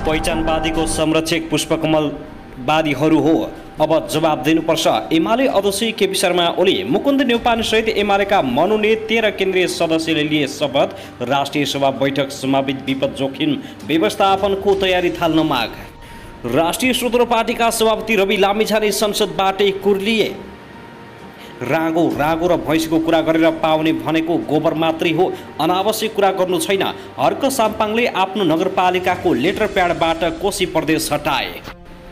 पहिचानवादीको संरक्षक पुष्पकमलवादीहरू हो, अब जवाब दिनुपर्छ। एमाले अध्यक्ष केपी शर्मा ओली मुकुन्द न्यौपाने सहित एमालेका मनोनीत 13 केन्द्रीय सदस्यले लिए शपथ। राष्ट्रिय सभा बैठक सम्भावित विपद जोखिम व्यवस्थापनको तयारी थाल्न माग। राष्ट्रिय स्वतन्त्र पार्टीका सभापति रवि लामिछाने संसदबाटै कुर्लिए। रागो र भैँसीको कुरा गरेर पाउने भनेको गोबर मात्रै हो, अनावश्यक कुरा गर्नु छैन। हर्क साम्पाङले आफ्नो नगरपालिकाको लेटर प्याडबाट कोशी प्रदेश हटाए।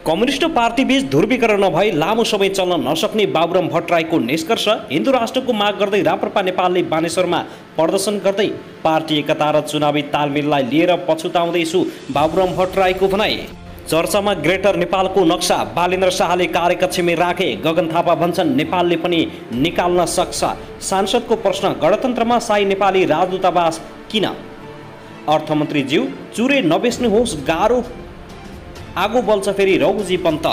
कम्युनिस्ट पार्टीबीच ध्रुवीकरण नभई लामो समय चल्न नसक्ने बाबुराम भट्टराईको निष्कर्ष। हिन्दू राष्ट्रको माग गर्दै राप्रपा नेपालले बानेश्वरमा प्रदर्शन गर्दै पार्टी एकता र चुनावी तालमेललाई लिएर पछुताउँदैछु, बाबुराम भट्टराईको भनाई। चर्चामा ग्रेटर नेपालको नक्सा बालेन्द्र शाहले कार्यकक्षमै राखे। गगन थापा भन्छन् नेपालले पनि निकाल्न सक्छ। सांसदको प्रश्न, गणतन्त्रमा शाही नेपाली राजदूतावास किन? अर्थमन्त्रीज्यू, चुरे नबेच्नुहोस्, गाह्रो आगो बल्छ फेरि रघुजी पन्त।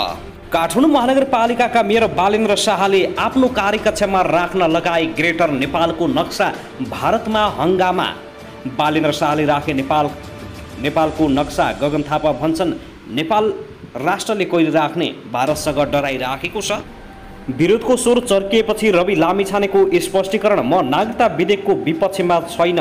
काठमाडौँ महानगरपालिकाका मेयर बालेन्द्र शाहले आफ्नो कार्यकक्षमा राख्न लगाए ग्रेटर नेपालको नक्सा। भारतमा हङ्गामा, बालेन्द्र शाहले राखे नेपालको नक्सा। गगन थापा भन्छन् नेपाल राष्ट्रले कहिले राख्ने, भारतसँग डराइराखेको छ। विरोधको स्वर चर्किएपछि रवि लामिछानेको स्पष्टीकरण, म नागरिकता विधेयकको विपक्षमा छैन,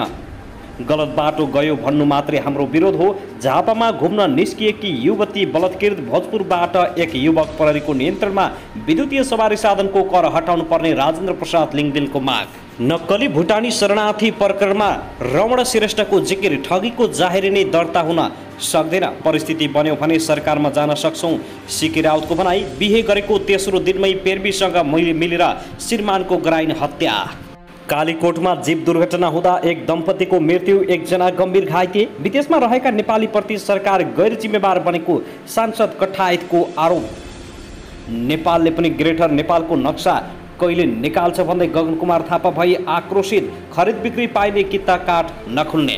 गलत बाटो गयो भन्नु मात्रै हाम्रो विरोध हो। झापामा घुम्न निस्किएकी युवती बलात्कृत। भोजपुरबाट एक युवक प्रहरीको नियन्त्रणमा। विद्युतीय सवारी साधनको कर हटाउनु पर्ने राजेन्द्र प्रसाद लिङदेनको माग। नक्कली भुटानी शरणार्थी प्रकरणमा रमण श्रेष्ठको जिकिर, ठगीको जाहेरी नै दर्ता हुन सक्दैन, परिस्थिति बन्यो भने सरकारमा जान सक्छौँ, सिके राउतको भनाई। बिहे गरेको तेस्रो दिनमै पेर्बीसँग मिलेर श्रीमानको गराइन् हत्या। कालीकोटमा जीव दुर्घटना हुँदा एक दम्पतिको मृत्यु, एकजना गम्भीर घाइते। विदेशमा रहेका नेपालीप्रति सरकार गैर जिम्मेवार बनेको सांसद कठायतको आरोप। नेपालले पनि ग्रेटर नेपालको नक्सा कहिले निकाल्छ भन्दै गगन कुमार थापा भई आक्रोशित। खरिद बिक्री पाइने किता काठ नखुल्ने।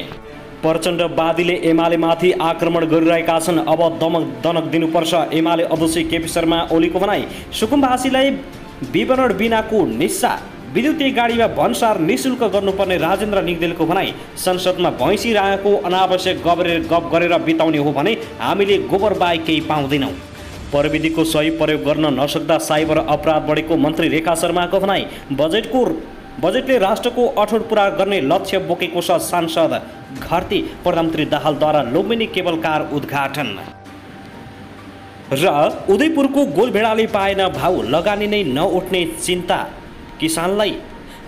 प्रचण्डवादीले एमालेमाथि आक्रमण गरिरहेका छन्, अब दमक दिनुपर्छ। एमाले अध्यक्ष केपी शर्मा ओलीको भनाई। सुकुम्बासीलाई विवरण बिनाको निस्सा, विद्युतीय गाडीमा भन्सार निःशुल्क गर्नुपर्ने राजेन्द्र निगदेलको भनाई। संसदमा भैँसी रायाको अनावश्यक गफ गरेर बिताउने हो भने हामीले गोबर बाहेक केही पाउँदैनौँ। प्रविधिको सही प्रयोग गर्न नसक्दा साइबर अपराध बढेको मन्त्री रेखा शर्माको भनाई। बजेटले राष्ट्रको अठोट पुरा गर्ने लक्ष्य बोकेको छ। सांसद घरती। प्रधानमन्त्री दाहालद्वारा लुम्बिनी केबल कार उद्घाटन। र उदयपुरको गोलभेडाले पाएन भाउ, लगानी नै नउठ्ने चिन्ता किसानलाई।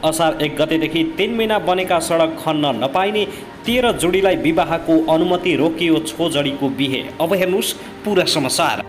असार 1 गतेदेखि 3 महिना बनेका सडक खन्न नपाइने 13 जोडीलाई विवाहको अनुमति रोकियो। छोजडीको बिहे। अब हेर्नुहोस् पुरा समाचार।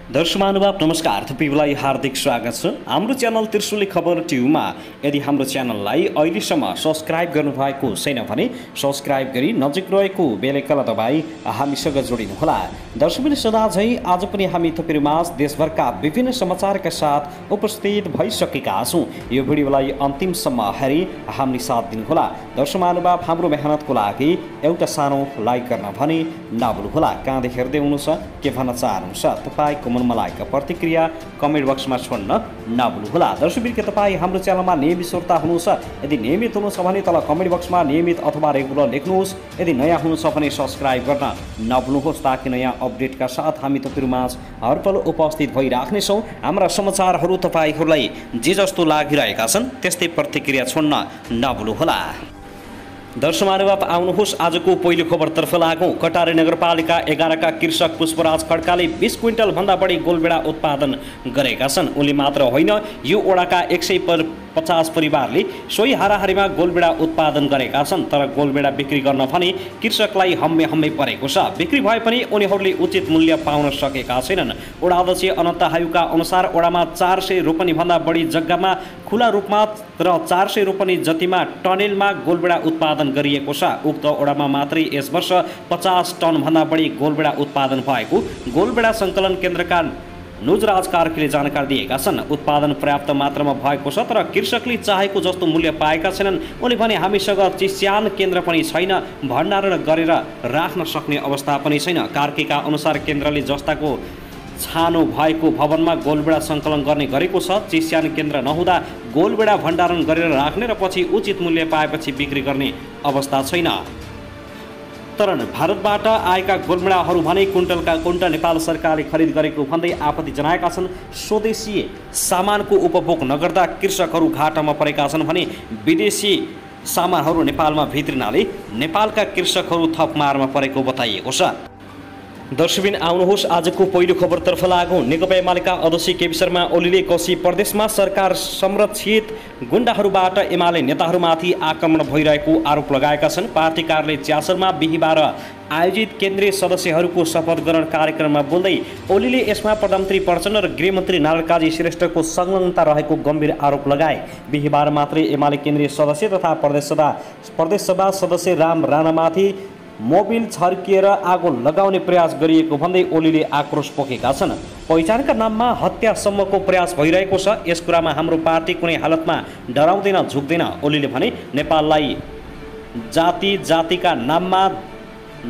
दर्शक महानुभाव नमस्कार, तपाईँलाई हार्दिक स्वागत छ हाम्रो च्यानल त्रिशुली खबर ट्युबमा। यदि हाम्रो च्यानललाई अहिलेसम्म सब्सक्राइब गर्नुभएको छैन भने सब्सक्राइब गरी नजिक रहेको बेल आइकन दबाई हामीसँग जोडिनुहोला। दर्शकले सदा झै आज पनि हामी तपाईँहरूमाझ देशभरका विभिन्न समाचारका साथ उपस्थित भइसकेका छौँ। यो भिडियोलाई अन्तिमसम्म हेरी हामी साथ दिनुहोला। दर्शक महानुभाव, हाम्रो मेहनतको लागि एउटा सानो लाइक गर्न भने नभुल्नुहोला। कहाँदेखि हेर्दै हुनुहुन्छ, के भन्न चाहनुहुन्छ, तपाईँको मनमा प्रतिक्रिया कमेन्ट बक्समा छोड्न नभुल्नुहोला। दर्शकबिर, के तपाईँ हाम्रो च्यानलमा नियमित श्रोता हुनुहुन्छ? यदि नियमित हुनुहुन्छ भने तल कमेन्ट बक्समा नियमित अथवा रेगुलर लेख्नुहोस्। यदि नयाँ हुनुहुन्छ भने सब्सक्राइब गर्न नभुल्नुहोस्, ताकि नयाँ अपडेटका साथ हामी तपाईँहरूमाझ हरपल उपस्थित भइराख्नेछौँ। हाम्रा समाचारहरू तपाईँहरूलाई जे जस्तो लागिरहेका छन् त्यस्तै प्रतिक्रिया छोड्न नभुल्नुहोला। दर्शक महानुभाव, आउनुहोस् आजको पहिलो खबरतर्फ लागौँ। कटारे नगरपालिका 11 का कृषक पुष्पराज खड्काले 20 क्विन्टल भन्दा बढी गोलभेडा उत्पादन गरेका छन्। उनले मात्र होइन, यो ओडाका 150 परिवारले सोही हाराहारीमा गोलभेडा उत्पादन गरेका छन्। तर गोलभेडा बिक्री गर्न भने कृषकलाई हम्मे परेको छ। बिक्री भए पनि उनीहरूले उचित मूल्य पाउन सकेका छैनन्। ओडा अध्यक्ष अनन्त हायुका अनुसार ओडामा 400 रोपनी भन्दा बढी जग्गामा खुला रूपमा र 400 रोपनी जतिमा टनेलमा गोलभेडा उत्पादन गरिएको छ। उक्त ओडामा मात्रै यस वर्ष 50 टन भन्दा बढी गोलभेडा उत्पादन भएको गोलभेडा सङ्कलन केन्द्रका नुजराज कार्कीले जानकारी दिएका छन्। उत्पादन पर्याप्त मात्रामा भएको छ, तर कृषकले चाहेको जस्तो मूल्य पाएका छैनन्। उनले भने हामीसँग चिस्यान केन्द्र पनि छैन, भण्डारण गरेर राख्न सक्ने अवस्था पनि छैन। कार्कीका अनुसार केन्द्रले जस्ताको छानो भएको भवनमा गोलबेडा सङ्कलन गर्ने गरेको छ। चिस्यान केन्द्र नहुँदा गोलबेडा भण्डारण गरेर राख्ने र पछि उचित मूल्य पाएपछि बिक्री गर्ने अवस्था छैन। तर भारतबाट आएका गोलबेडाहरू भने कुन्टलका कुन्टल नेपाल सरकारले खरिद गरेको भन्दै आपत्ति जनाएका छन्। स्वदेशी सामानको उपभोग नगर्दा कृषकहरू घाटामा परेका छन् भने विदेशी सामानहरू नेपालमा भित्रिनाले नेपालका कृषकहरू थप मारमा परेको बताइएको छ। दर्शकबिन आउनुहोस् आजको पहिलो खबरतर्फ लागौँ। नेकपा एमालेका अध्यक्ष केपी शर्मा ओलीले कोशी प्रदेशमा सरकार संरक्षित गुण्डाहरूबाट एमाले नेताहरूमाथि आक्रमण भइरहेको आरोप लगाएका छन्। पार्टी कार्यालय च्यासरमा बिहिबार आयोजित केन्द्रीय सदस्यहरूको शपथ ग्रहण कार्यक्रममा बोल्दै ओलीले यसमा प्रधानमन्त्री प्रचण्ड र गृहमन्त्री नारायण काजी श्रेष्ठको संलग्नता रहेको गम्भीर आरोप लगाए। बिहिबार मात्रै एमाले केन्द्रीय सदस्य तथा प्रदेशसभा सदस्य राम राणामाथि मोबिल छर्किएर आगो लगाउने प्रयास गरिएको भन्दै ओलीले आक्रोश पोखेका छन्। पहिचानका नाममा हत्यासम्मको प्रयास भइरहेको छ। यस कुरामा हाम्रो पार्टी कुनै हालतमा डराउँदैन झुक्दैन। ओलीले भने नेपाललाई जातिका नाममा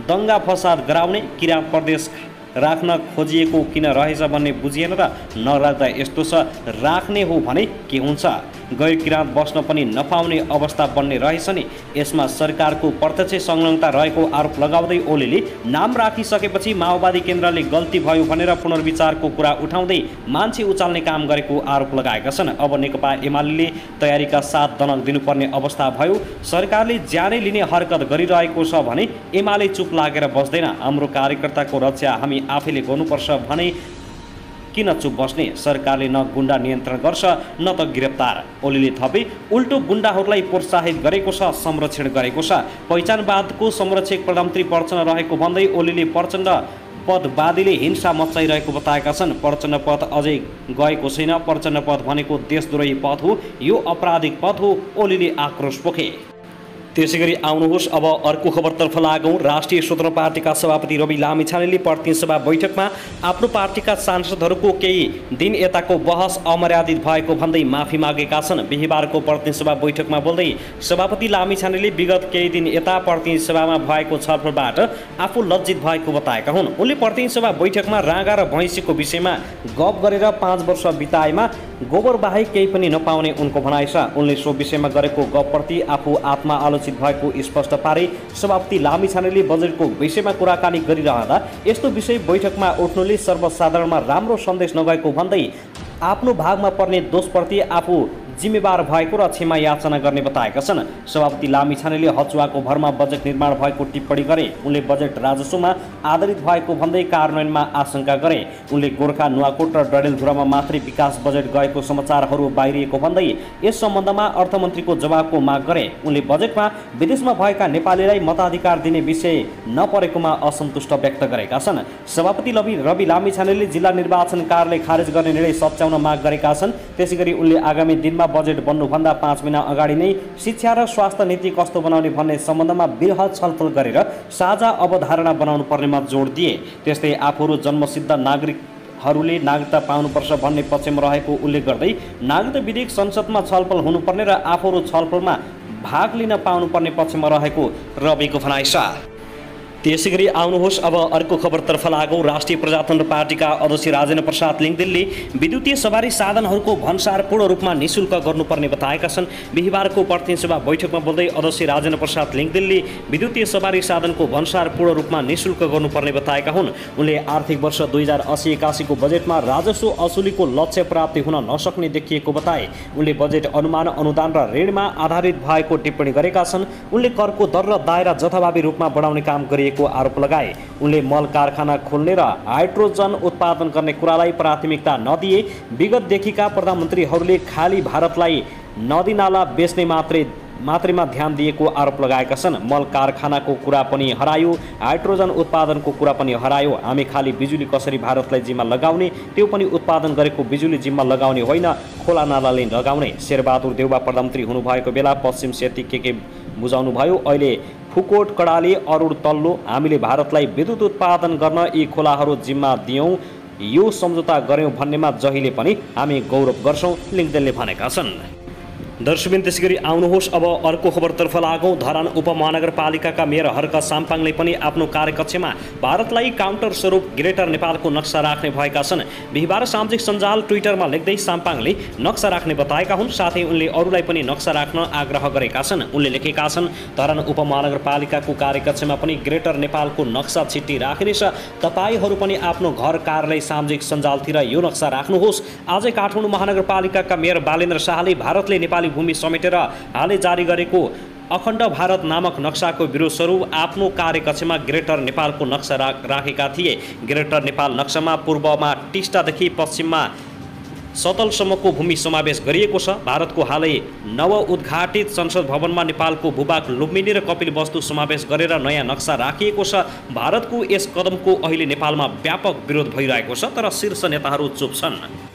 दङ्गा फसाद गराउने किराँत प्रदेश राख्न खोजिएको किन रहेछ भन्ने बुझिएन र नराख्दा यस्तो छ, राख्ने हो भने के हुन्छ? गैर किराँत बस्न पनि नपाउने अवस्था बन्ने रहेछ नि। यसमा सरकारको प्रत्यक्ष संलग्नता रहेको आरोप लगाउँदै ओलीले नाम राखिसकेपछि माओवादी केन्द्रले गल्ती भयो भनेर पुनर्विचारको कुरा उठाउँदै मान्छे उचाल्ने काम गरेको आरोप लगाएका छन्। अब नेकपा एमाले तयारीका साथ दनक दिनुपर्ने अवस्था भयो। सरकारले ज्यानै लिने हरकत गरिरहेको छ भने एमाले चुप लागेर बस्दैन। हाम्रो कार्यकर्ताको रक्षा हामी आफैले गर्नुपर्छ भने किन चुप बस्ने? सरकारले न गुण्डा नियन्त्रण गर्छ न त गिरफ्तार। ओलीले थपे उल्टो गुण्डाहरूलाई प्रोत्साहित गरेको छ, संरक्षण गरेको छ। पहिचानवादको संरक्षक प्रधानमन्त्री प्रचण्ड रहेको भन्दै ओलीले प्रचण्ड पदवादीले हिंसा मचाइरहेको बताएका छन्। प्रचण्ड पद अझै गएको छैन। प्रचण्ड पद भनेको देशद्रोही पद हो, यो आपराधिक पद हो। ओलीले आक्रोश पोखे। त्यसैगरी आउनुहोस् अब अर्को खबरतर्फ लागौँ। राष्ट्रिय स्वतन्त्र पार्टीका सभापति रवि लामिछानेले प्रतिनिधि सभा बैठकमा आफ्नो पार्टीका सांसदहरूको केही दिन यताको बहस अमर्यादित भएको भन्दै माफी मागेका छन्। बिहिबारको प्रतिनिधि सभा बैठकमा बोल्दै सभापति लामिछानेले विगत केही दिन यता प्रतिनिधि सभामा भएको छलफलबाट आफू लज्जित भएको बताएका हुन्। उनले प्रतिनिधि सभा बैठकमा राँगा र भैँसीको विषयमा गफ गरेर 5 वर्ष बिताएमा गोबर बाहेक केही पनि नपाउने उनको भनाइ छ। उनले सो विषयमा गरेको गफप्रति आफू आत्मा आलोचित भएको स्पष्ट पारे। सभापति लामिछानेले बजेटको विषयमा कुराकानी गरिरहँदा यस्तो विषय बैठकमा उठ्नुले सर्वसाधारणमा राम्रो सन्देश नगएको भन्दै आफ्नो भागमा पर्ने दोषप्रति आफू जिम्मेवार भएको र क्षमा याचना गर्ने बताएका छन्। सभापति लामिछानेले हचुवाको भरमा बजेट निर्माण भएको टिप्पणी गरे। उनले बजेट राजस्वमा आधारित भएको भन्दै कार्यान्वयनमा आशंका गरे। उनले गोर्खा नुवाकोट र डडेलधुरामा मात्रै विकास बजेट गएको समाचारहरू बाहिरिएको भन्दै यस सम्बन्धमा अर्थमन्त्रीको जवाबको माग गरे। उनले बजेटमा विदेशमा भएका नेपालीलाई मताधिकार दिने विषय नपरेकोमा असन्तुष्ट व्यक्त गरेका छन्। सभापति रवि लामिछानेले जिल्ला निर्वाचन कार्यालय खारेज गर्ने निर्णय सच्याउन माग गरेका छन्। त्यसैगरी उनले आगामी दिनमा बजेट बन्नुभन्दा 5 महिना अगाडि नै शिक्षा र स्वास्थ्य नीति कस्तो बनाउने भन्ने सम्बन्धमा बृहत छलफल गरेर साझा अवधारणा बनाउनु पर्नेमा जोड दिए। त्यस्तै आफूहरू जन्मसिद्ध नागरिकहरूले नागरिकता पाउनुपर्छ भन्ने पक्षमा रहेको उल्लेख गर्दै नागरिकता विधेयक संसदमा छलफल हुनुपर्ने र आफूहरू छलफलमा भाग लिन पाउनुपर्ने पक्षमा रहेको रविको भनाइ छ। त्यसैगरी आउनुहोस् अब अर्को खबरतर्फ लागौँ। राष्ट्रिय प्रजातन्त्र पार्टीका अध्यक्ष राजेन्द्र प्रसाद लिङ्गदेनले विद्युतीय सवारी साधनहरूको भन्सार पूर्ण रूपमा निःशुल्क गर्नुपर्ने बताएका छन्। बिहिबारको प्रतिनिधि सभा बैठकमा बोल्दै अध्यक्ष राजेन्द्र प्रसाद लिङ्गदेनले विद्युतीय सवारी साधनको भन्सार पूर्ण रूपमा निःशुल्क गर्नुपर्ने बताएका हुन्। उनले आर्थिक वर्ष 2080-81 को बजेटमा राजस्व असुलीको लक्ष्य प्राप्ति हुन नसक्ने देखिएको बताए। उनले बजेट अनुमान अनुदान र ऋणमा आधारित भएको टिप्पणी गरेका छन्। उनले करको दर र दायरा जथाभावी रूपमा बढाउने काम गरिएको आरोप लगाए। उनले मल कारखाना खोल्ने र हाइड्रोजन उत्पादन गर्ने कुरालाई प्राथमिकता नदिए विगतदेखिका प्रधानमन्त्रीहरूले खाली भारतलाई नदी नाला बेच्ने मात्रमा ध्यान दिएको आरोप लगाएका छन्। मल कारखानाको कुरा पनि हरायो, हाइड्रोजन उत्पादनको कुरा पनि हरायो। हामी खाली बिजुली कसरी भारतलाई जिम्मा लगाउने, त्यो पनि उत्पादन गरेको बिजुली जिम्मा लगाउने होइन, खोला नालाले लगाउने। शेरबहादुर देउवा प्रधानमन्त्री हुनुभएको बेला पश्चिम सेती के बुझाउनु भयो। अहिले फुकोट कडाली अरुण तल्लो हामीले भारतलाई विद्युत उत्पादन गर्न यी खोलाहरू जिम्मा दियौँ, यो सम्झौता गर्यौँ भन्नेमा जहिले पनि हामी गौरव गर्छौँ, लिङ्गदेनले भनेका छन्। दर्शकबिन त्यसैगरी आउनुहोस् अब अर्को खबरतर्फ लागौँ। धरान उपमहानगरपालिकाका मेयर हर्क साम्पाङले पनि आफ्नो कार्यकक्षमा भारतलाई काउन्टर स्वरूप ग्रेटर नेपालको नक्सा राख्ने भएका छन्। बिहिबार सामाजिक सञ्जाल ट्विटरमा लेख्दै साम्पाङले नक्सा राख्ने बताएका हुन्। साथै उनले अरूलाई पनि नक्सा राख्न आग्रह गरेका छन्। उनले लेखेका छन्, धरान उपमहानगरपालिकाको कार्यकक्षमा पनि ग्रेटर नेपालको नक्सा छिट्टी राखिनेछ। तपाईहरू पनि आफ्नो घर कार्यालय सामाजिक सञ्जालतिर यो नक्सा राख्नुहोस्। आजै काठमाडौँ महानगरपालिकाका मेयर बालेन्द्र शाहले भारतले नेपाली भूमि समेटेर हालै जारी गरेको अखण्ड भारत नामक नक्साको विरोध स्वरूप आफ्नो कार्यकक्षमा ग्रेटर नेपालको नक्सा राखेका थिए। ग्रेटर नेपाल नक्सामा पूर्वमा टिस्टादेखि पश्चिममा सतलसम्मको भूमि समावेश गरिएको छ। भारतको हालै नवउद्घाटित संसद भवनमा नेपालको भूभाग लुम्बिनी र कपिलवस्तु समावेश गरेर नयाँ नक्सा राखिएको छ। भारतको यस कदमको अहिले नेपालमा व्यापक विरोध भइरहेको छ, तर शीर्ष नेताहरू चुप छन्।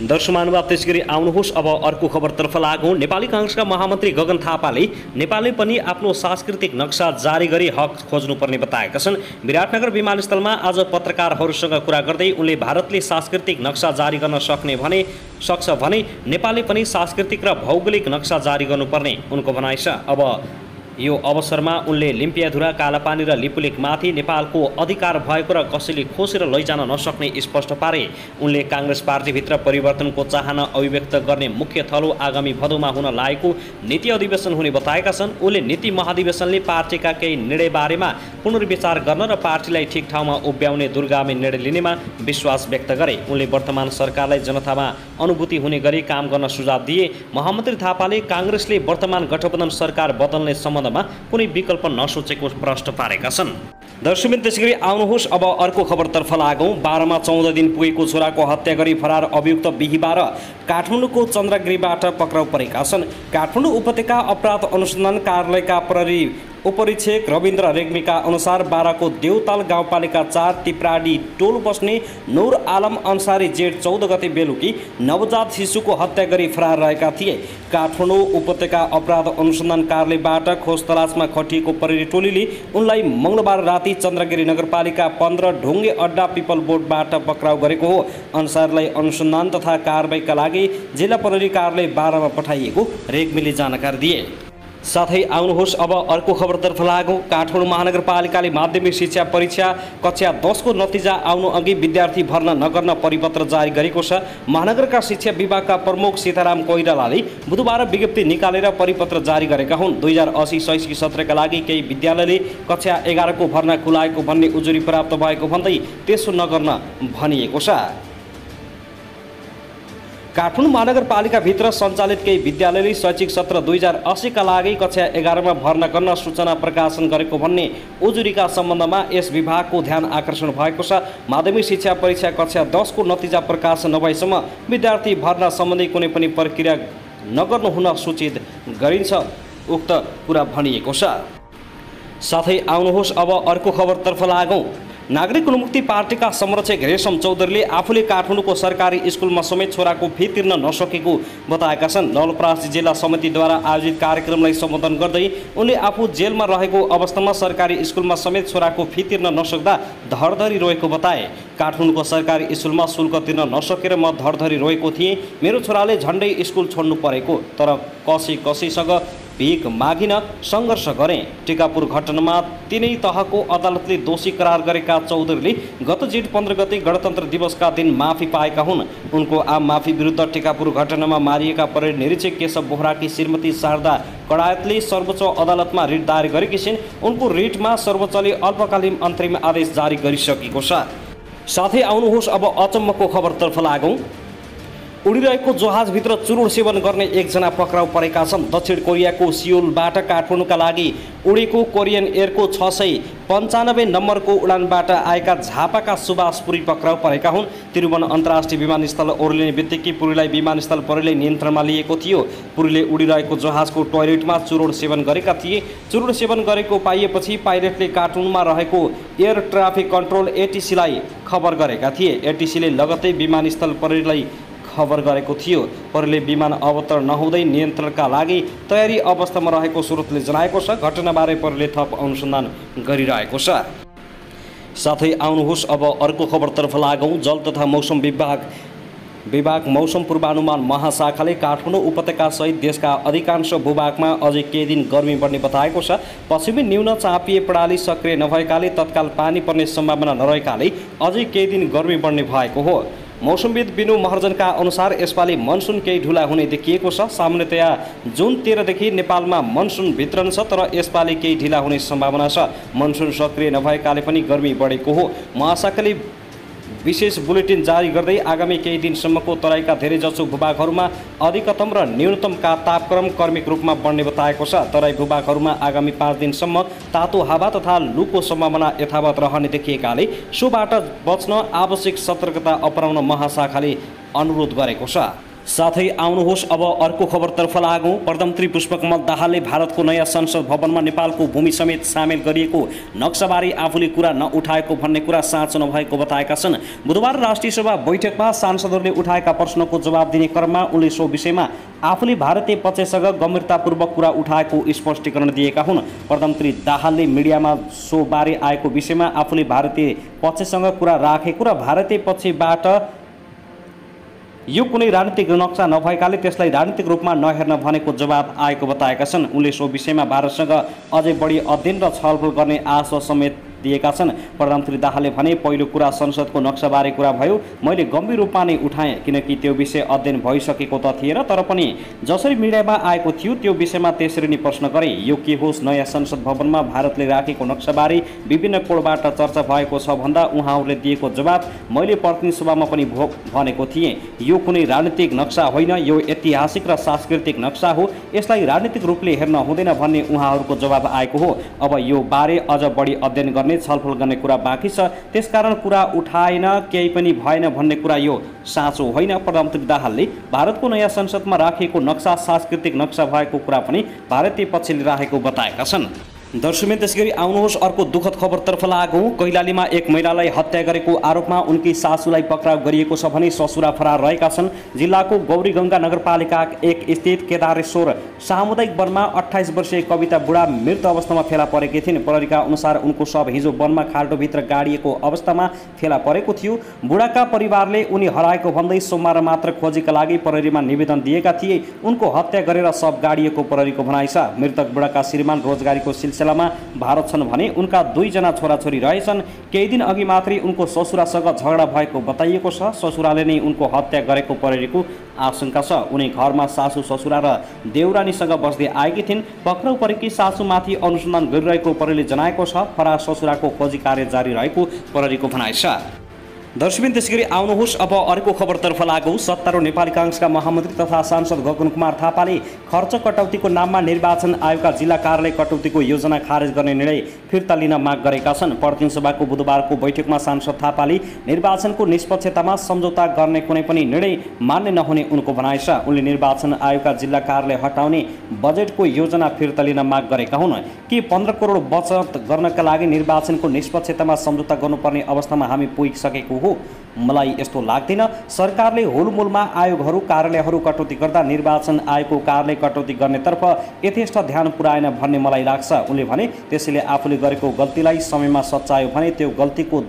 दर्शक महानुभाव, त्यसैगरी आउनुहोस् अब अर्को खबरतर्फ लागौँ। नेपाली काङ्ग्रेसका महामन्त्री गगन थापाले नेपालले पनि आफ्नो सांस्कृतिक नक्सा जारी गरी हक खोज्नुपर्ने बताएका छन्। विराटनगर विमानस्थलमा आज पत्रकारहरूसँग कुरा गर्दै उनले भारतले सांस्कृतिक नक्सा जारी गर्न सक्छ भने नेपालले पनि सांस्कृतिक र भौगोलिक नक्सा जारी गर्नुपर्ने उनको भनाइ छ। अब यो अवसरमा उनले लिम्पियाधुरा, कालापानी र लिपुलेखमाथि नेपालको अधिकार भएको र कसैले खोसेर लैजान नसक्ने स्पष्ट पारे। उनले काङ्ग्रेस पार्टीभित्र परिवर्तनको चाहना अभिव्यक्त गर्ने मुख्य थलो आगामी भदौमा हुन लागेको नीति अधिवेशन हुने बताएका छन्। उनले नीति महाधिवेशनले पार्टीका केही निर्णयबारेमा पुनर्विचार गर्न र पार्टीलाई ठिक ठाउँमा उभ्याउने दूरगामी निर्णय लिनेमा विश्वास व्यक्त गरे। उनले वर्तमान सरकारलाई जनतामा अनुभूति हुने गरी काम गर्न सुझाव दिए। महामन्त्री थापाले काङ्ग्रेसले वर्तमान गठबन्धन सरकार बदल्ने सम्बन्धमा कुनै विकल्प नसोचेको प्रश्न पारेका छन्। दर्शकबिन, त्यसैगरी आउनुहोस् अब अर्को खबरतर्फ लागौँ। 12 मा 14 दिन पुगेको छोराको हत्या गरी फरार अभियुक्त बिहिबार काठमाडौँको चन्द्रगिरीबाट पक्राउ परेका छन्। काठमाडौँ उपत्यका अपराध अनुसन्धान कार्यालयका प्रहरी उपरीक्षक रविन्द्र रेग्मीका अनुसार 12 को देउताल गाउँपालिका 4 तिप्राडी टोल बस्ने नूर आलम अन्सारी जेठ 14 गते बेलुकी नवजात शिशुको हत्या गरी फरार रहेका थिए। काठमाडौँ उपत्यका अपराध अनुसन्धान कार्यालयबाट खोज तलासमा खटिएको प्रहरी टोलीले उनलाई मंगलबार राति चन्द्रगिरी नगरपालिका 15 ढुङ्गे अड्डा पिपल बोर्डबाट पक्राउ गरेको हो। अन्सारलाई अनुसन्धान तथा कारबाहीका लागि जिल्ला प्रहरी कार्यालय 12 मा पठाइएको रेग्मीले जानकारी दिए। साथै आउनुहोस् अब अर्को खबरतर्फ लागौँ। काठमाडौँ महानगरपालिकाले माध्यमिक शिक्षा परीक्षा कक्षा 10 को नतिजा आउनु अघि विद्यार्थी भर्ना नगर्न परिपत्र जारी गरेको छ। महानगरका शिक्षा विभागका प्रमुख सीताराम कोइरालाले बुधबार विज्ञप्ति निकालेर परिपत्र जारी गरेका हुन्। 2080 शैक्षिक सत्रका लागि केही विद्यालयले कक्षा 11 को भर्ना खुलाएको भन्ने उजुरी प्राप्त भएको भन्दै त्यसो नगर्न भनिएको छ। काठमाडौँ महानगरपालिकाभित्र सञ्चालित केही विद्यालयले शैक्षिक सत्र 2080 का लागि कक्षा 11 मा भर्ना गर्न सूचना प्रकाशन गरेको भन्ने उजुरीका सम्बन्धमा यस विभागको ध्यान आकर्षण भएको छ। माध्यमिक शिक्षा परीक्षा कक्षा 10 को नतिजा प्रकाशन नभएसम्म विद्यार्थी भर्ना सम्बन्धी कुनै पनि प्रक्रिया नगर्नु हुन सूचित गरिन्छ, उक्त कुरा भनिएको छ। साथै आउनुहोस् अब अर्को खबरतर्फ लागौँ। नागरिक उन्मुक्ति पार्टीका संरक्षक रेशम चौधरीले आफूले काठमाडौँको सरकारी स्कुलमा समेत छोराको फी तिर्न नसकेको बताएका छन्। नवलपरासी जिल्ला समितिद्वारा आयोजित कार्यक्रमलाई सम्बोधन गर्दै उनले आफू जेलमा रहेको अवस्थामा सरकारी स्कुलमा समेत छोराको फी तिर्न नसक्दा धरधरी रोएको बताए। काठमाडौँको सरकारी स्कुलमा शुल्क तिर्न नसकेर म धरधरी रोएको थिएँ। मेरो छोराले झन्डै स्कुल छोड्नु परेको, तर कसैसँग भिख मागिन सङ्घर्ष गरेँ। टिकापुर घटनामा तिनै तहको अदालतले दोषी करार गरेका चौधरीले गत जेठ 15 गते गणतन्त्र दिवसका दिन माफी पाएका हुन्। उनको आम माफी विरुद्ध टिकापुर घटनामा मारिएका प्रहरी निरीक्षक केशव बोहराकी श्रीमती शारदा कडायतले सर्वोच्च अदालतमा रिट दायर गरेकी छिन्। उनको रिटमा सर्वोच्चले अल्पकालीन अन्तरिम आदेश जारी गरिसकेको छ। साथै आउनुहोस् अब अचम्मको खबरतर्फ लागौँ। उडिरहेको जहाजभित्र चुरोट सेवन गर्ने एकजना पक्राउ परेका छन्। दक्षिण कोरियाको सियोलबाट काठमाडौँका लागि उडेको कोरियन एयरको 695 नम्बरको उडानबाट आएका झापाका सुभाष पुरी पक्राउ परेका हुन्। त्रिभुवन अन्तर्राष्ट्रिय विमानस्थल ओर्लिने बित्तिकै पुरीलाई विमानस्थल प्रहरीले नियन्त्रणमा लिएको थियो। पुरीले उडिरहेको जहाजको टोयलेटमा चुरोट सेवन गरेका थिए। चुरोट सेवन गरेको पाइएपछि पाइलटले काठमाडौँमा रहेको एयर ट्राफिक कन्ट्रोल एटिसीलाई खबर गरेका थिए। एटिसीले लगत्तै विमानस्थल प्रहरीलाई खबर गरेको थियो। प्रहरीले विमान अवतरण नहुँदै नियन्त्रणका लागि तयारी अवस्थामा रहेको स्रोतले जनाएको छ। घटनाबारे प्रहरीले थप अनुसन्धान गरिरहेको छ। साथै आउनुहोस् अब अर्को खबरतर्फ लागौँ। जल तथा मौसम विभाग विभाग मौसम पूर्वानुमान महाशाखाले काठमाडौँ उपत्यकासहित देशका अधिकांश भूभागमा अझै केही दिन गर्मी बढ्ने बताएको छ। पश्चिमी न्यून चापिए प्रणाली सक्रिय नभएकाले तत्काल पानी पर्ने सम्भावना नरहेकाले अझै केही दिन गर्मी बढ्ने भएको हो। मौसमविद बिनु महर्जनका अनुसार यसपालि मनसुन केही ढुला हुने देखिएको छ। सामान्यतया जुन 13 देखि नेपालमा मनसुन वितरण छ, तर यसपालि केही ढिला हुने सम्भावना छ। मनसुन सक्रिय नभएकाले पनि गर्मी बढेको हो। महाशाखाले विशेष बुलेटिन जारी गर्दै आगामी केही दिनसम्मको तराईका धेरैजसो भूभागहरूमा अधिकतम र न्यूनतमका तापक्रम क्रमिक रूपमा बढ्ने बताएको छ। तराई भूभागहरूमा आगामी 5 दिनसम्म तातो हावा तथा लूको सम्भावना यथावत रहने देखिएकाले सोबाट बच्न आवश्यक सतर्कता अपनाउन महाशाखाले अनुरोध गरेको छ। साथै आउनुहोस् अब अर्को खबरतर्फ लागौँ। प्रधानमन्त्री पुष्पकमल दाहालले भारतको नयाँ संसद भवनमा नेपालको भूमि समेत सामेल गरिएको नक्साबारे आफूले कुरा नउठाएको भन्ने कुरा साँचो नभएको बताएका छन्। बुधबार राष्ट्रिय सभा बैठकमा सांसदहरूले उठाएका प्रश्नको जवाब दिने क्रममा उनले सो विषयमा आफूले भारतीय पक्षसँग गम्भीरतापूर्वक कुरा उठाएको स्पष्टीकरण दिएका हुन्। प्रधानमन्त्री दाहालले मिडियामा सोबारे आएको विषयमा आफूले भारतीय पक्षसँग कुरा राखेको र भारतीय पक्षबाट यो कुनै राजनीतिक नक्सा नभएकाले त्यसलाई राजनीतिक रूपमा नहेर्न भनेको जवाब आएको बताएका छन्। उनले सो विषयमा भारतसँग अझै बढी अध्ययन र छलफल गर्ने आश्वासन समेत दिएका छन्। प्रधानमन्त्री दाहालले भने पहिलो कुरा संसदको नक्साबारे कुरा भयो। मैले गम्भीर रूपमा नै उठाएँ किनकि त्यो विषय अध्ययन भइसकेको त थिएन, तर पनि जसरी मिडियामा आएको थियो त्यो विषयमा त्यसरी नै प्रश्न गरेँ। यो के होस्, नयाँ संसद भवनमा भारतले राखेको नक्साबारे विभिन्न कोणबाट चर्चा भएको छ भन्दा उहाँहरूले दिएको जवाब मैले प्रतिनिधि सभामा पनि भनेको थिएँ। यो कुनै राजनीतिक नक्सा होइन, यो ऐतिहासिक र सांस्कृतिक नक्सा हो। यसलाई राजनीतिक रूपले हेर्न हुँदैन भन्ने उहाँहरूको जवाब आएको हो। अब यो बारे अझ बढी अध्ययन गर्ने छलफल गर्ने कुरा बाँकी छ, त्यसकारण कुरा उठाएन, केही पनि भएन भन्ने कुरा यो साँचो होइन। प्रधानमन्त्री दाहालले भारतको नयाँ संसदमा राखिएको नक्सा सांस्कृतिक नक्सा भएको कुरा पनि भारतीय पक्षले राखेको बताएका छन्। दर्शकबिन त्यसगरी आउनुहोस् अर्को दुःखद खबरतर्फ लागौँ। कैलालीमा एक महिलालाई हत्या गरेको आरोपमा उनकी सासूलाई पक्राउ गरिएको छ भने ससुरा फरार रहेका छन्। जिल्लाको गौरीगङ्गा नगरपालिका 1 स्थित केदारेश्वर सामुदायिक वनमा 28 वर्षीय कविता बुढा मृत अवस्थामा फेला परेकी थिइन्। प्रहरीका अनुसार उनको शव हिजो वनमा खाल्डोभित्र गाडिएको अवस्थामा फेला परेको थियो। बुढाका परिवारले उनी हराएको भन्दै सोमबार मात्र खोजीका लागि प्रहरीमा निवेदन दिएका थिए। उनको हत्या गरेर शव गाडिएको प्रहरीको भनाइ छ। मृतक बुढाका श्रीमान रोजगारीको सिलसिलामा भारत छन् भने उनका 2 जना छोराछोरी रहेछन्। केही दिन अघि मात्रै उनको ससुरासँग झगडा भएको बताइएको छ। ससुराले नै उनको हत्या गरेको प्रहरीको आशंका छ। उनी घरमा सासू ससुरा र देउरानीसँग बस्दै आएकी थिइन्। पक्राउ परेकी सासूमाथि अनुसन्धान गरिरहेको प्रहरीले जनाएको छ। फरार ससुराको खोजी कार्य जारी रहेको प्रहरीको भनाइ छ। दर्शकबिन त्यसगरी आउनुहोस् अब अर्को खबरतर्फ लागौँ। सत्तारूढ नेपाली काङ्ग्रेसका महामन्त्री तथा सांसद गगन कुमार थापाले खर्च कटौतीको नाममा निर्वाचन आयोगका जिल्ला कार्यालय कटौतीको योजना खारेज गर्ने निर्णय फिर्ता लिन माग गरेका छन्। प्रतिनिधि सभाको बुधबारको बैठकमा सांसद थापाले निर्वाचनको निष्पक्षतामा सम्झौता गर्ने कुनै पनि निर्णय मान्ने नहुने उनको भनाइ छ। उनले निर्वाचन आयोगका जिल्ला कार्यालय हटाउने बजेटको योजना फिर्ता लिन माग गरेका हुन्। के 15 करोड बचत गर्नका लागि निर्वाचनको निष्पक्षतामा सम्झौता गर्नुपर्ने अवस्थामा हामी पुगिसकेको हो? मलाई यस्तो लाग्दैन। सरकारले हुलमुलमा आयोगहरू कार्यालयहरू कटौती गर्दा निर्वाचन आयोगको कार्यालय कटौती गर्नेतर्फ यथेष्ट ध्यान पुर्याएन भन्ने मलाई लाग्छ। उनले भने त्यसैले आफूले गरेको गल्तीलाई समयमा सच्यायो भने त्यो गल्तीको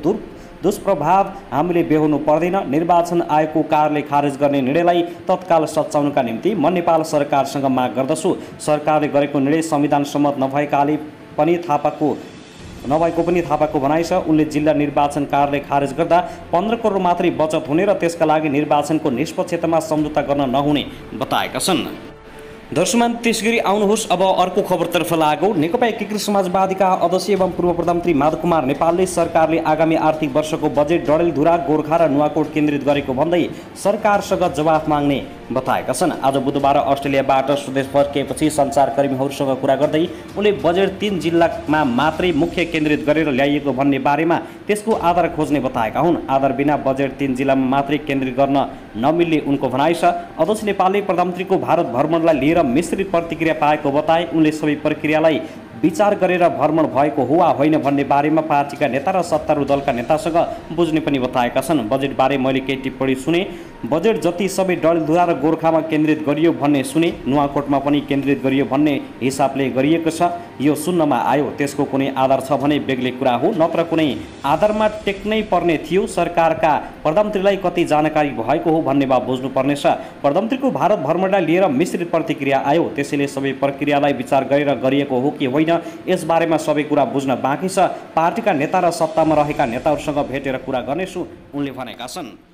दुष्प्रभाव हामीले बेहोर्नु पर्दैन। निर्वाचन आयोगको कार्यालय खारेज गर्ने निर्णयलाई तत्काल सच्याउनका निम्ति म नेपाल सरकारसँग माग गर्दछु। सरकारले गरेको निर्णय संविधान सम्मत नभएको पनि थापाको भनाइ छ। उनले जिल्ला निर्वाचन कार्यालय खारेज गर्दा 15 करोड मात्रै बचत हुने र त्यसका लागि निर्वाचनको निष्पक्षतामा सम्झौता गर्न नहुने बताएका छन्। दर्शकमान त्यसगरी आउनुहोस् अब अर्को खबरतर्फ लागौँ। नेकपा एकीकृत समाजवादीका अध्यक्ष एवं पूर्व प्रधानमन्त्री माधव कुमार नेपालले सरकारले आगामी आर्थिक वर्षको बजेट डडेलधुरा गोर्खा र नुवाकोट केन्द्रित गरेको भन्दै सरकारसँग जवाफ माग्ने बताएका छन्। आज बुधबार अस्ट्रेलियाबाट स्वदेश फर्किएपछि सञ्चारकर्मीहरूसँग कुरा गर्दै उनले बजेट 3 जिल्लामा मात्रै मुख्य केन्द्रित गरेर ल्याइएको भन्ने बारेमा त्यसको आधार खोज्ने बताएका हुन्। आधार बिना बजेट 3 जिल्लामा मात्रै केन्द्रित गर्न नमिल्ने उनको भनाइ छ। अध्यक्ष नेपालले प्रधानमन्त्रीको भारत भ्रमणलाई लिएर मिश्रित प्रतिक्रिया पाएको बताए। उनले सबै प्रक्रियालाई विचार गरेर भ्रमण भएको हो वा होइन भन्ने बारेमा पार्टीका नेता र सत्तारूढ दलका नेतासँग बुझ्ने पनि बताएका छन्। बजेटबारे मैले केही टिप्पणी सुने, बजेट जति सबै डडेलधुरा र गोर्खामा केन्द्रित गरियो भन्ने सुने, नुवाकोटमा पनि केन्द्रित गरियो भन्ने हिसाबले गरिएको छ। यो सुन्नमा आयो। त्यसको कुनै आधार छ भने बेग्लै कुरा हो, नत्र कुनै आधारमा टेक्नै पर्ने थियो। सरकारका प्रधानमन्त्रीलाई कति जानकारी भएको हो भन्ने बा बुझ्नुपर्नेछ। प्रधानमन्त्रीको भारत भ्रमणलाई लिएर मिश्रित प्रतिक्रिया आयो। त्यसैले सबै प्रक्रियालाई विचार गरेर गरिएको हो कि होइन, यसबारेमा सबै कुरा बुझ्न बाँकी छ। पार्टीका नेता र सत्तामा रहेका नेताहरूसँग भेटेर कुरा गर्नेछु, उनले भनेका छन्।